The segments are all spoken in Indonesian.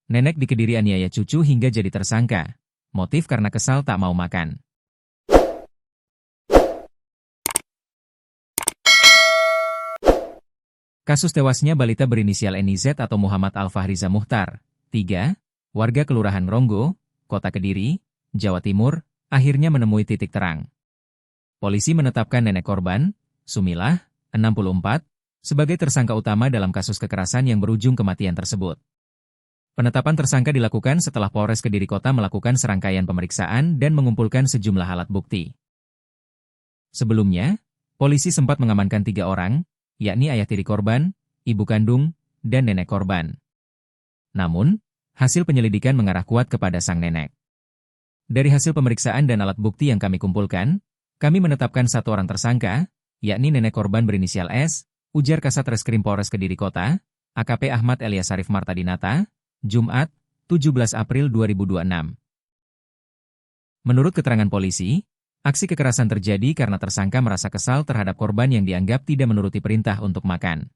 Nenek di Kediri aniaya cucu hingga jadi tersangka. Motif karena kesal tak mau makan. Kasus tewasnya balita berinisial NIZ atau Muhammad Al-Fahriza Muhtar, 3, warga Kelurahan Ronggo, Kota Kediri, Jawa Timur, akhirnya menemui titik terang. Polisi menetapkan nenek korban, Sumilah, 64, sebagai tersangka utama dalam kasus kekerasan yang berujung kematian tersebut. Penetapan tersangka dilakukan setelah Polres Kediri Kota melakukan serangkaian pemeriksaan dan mengumpulkan sejumlah alat bukti. Sebelumnya, polisi sempat mengamankan 3 orang, yakni ayah tiri korban, ibu kandung, dan nenek korban. Namun, hasil penyelidikan mengarah kuat kepada sang nenek. Dari hasil pemeriksaan dan alat bukti yang kami kumpulkan, kami menetapkan 1 orang tersangka, yakni nenek korban berinisial S, ujar Kasat Reskrim Polres Kediri Kota, AKP Ahmad Eliasarif Martadinata, Jumat, 17 April 2026. Menurut keterangan polisi, aksi kekerasan terjadi karena tersangka merasa kesal terhadap korban yang dianggap tidak menuruti perintah untuk makan.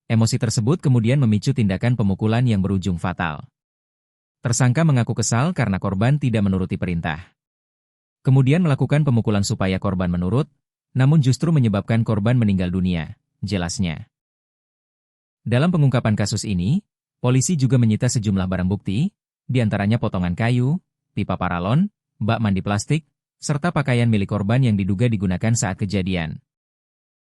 Emosi tersebut kemudian memicu tindakan pemukulan yang berujung fatal. Tersangka mengaku kesal karena korban tidak menuruti perintah. Kemudian melakukan pemukulan supaya korban menurut, namun justru menyebabkan korban meninggal dunia, jelasnya. Dalam pengungkapan kasus ini, polisi juga menyita sejumlah barang bukti, diantaranya potongan kayu, pipa paralon, bak mandi plastik, serta pakaian milik korban yang diduga digunakan saat kejadian.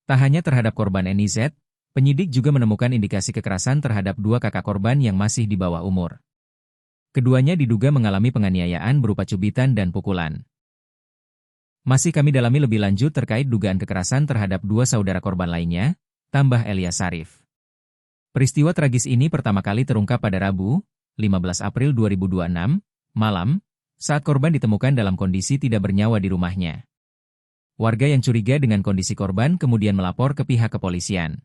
Tak hanya terhadap korban NIZ, penyidik juga menemukan indikasi kekerasan terhadap 2 kakak korban yang masih di bawah umur. Keduanya diduga mengalami penganiayaan berupa cubitan dan pukulan. Masih kami dalami lebih lanjut terkait dugaan kekerasan terhadap 2 saudara korban lainnya, tambah Eliasarif. Peristiwa tragis ini pertama kali terungkap pada Rabu, 15 April 2026, malam, saat korban ditemukan dalam kondisi tidak bernyawa di rumahnya. Warga yang curiga dengan kondisi korban kemudian melapor ke pihak kepolisian.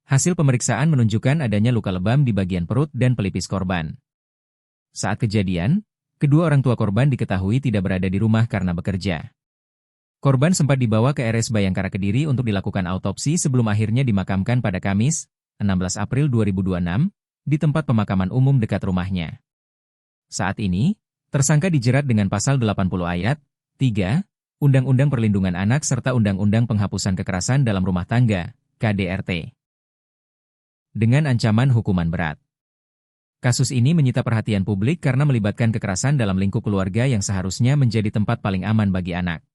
Hasil pemeriksaan menunjukkan adanya luka lebam di bagian perut dan pelipis korban. Saat kejadian, kedua orang tua korban diketahui tidak berada di rumah karena bekerja. Korban sempat dibawa ke RS Bayangkara Kediri untuk dilakukan autopsi sebelum akhirnya dimakamkan pada Kamis, 16 April 2026, di tempat pemakaman umum dekat rumahnya. Saat ini, tersangka dijerat dengan pasal 80 ayat 3, Undang-Undang Perlindungan Anak serta Undang-Undang Penghapusan Kekerasan dalam Rumah Tangga, KDRT. Dengan ancaman hukuman berat. Kasus ini menyita perhatian publik karena melibatkan kekerasan dalam lingkup keluarga yang seharusnya menjadi tempat paling aman bagi anak.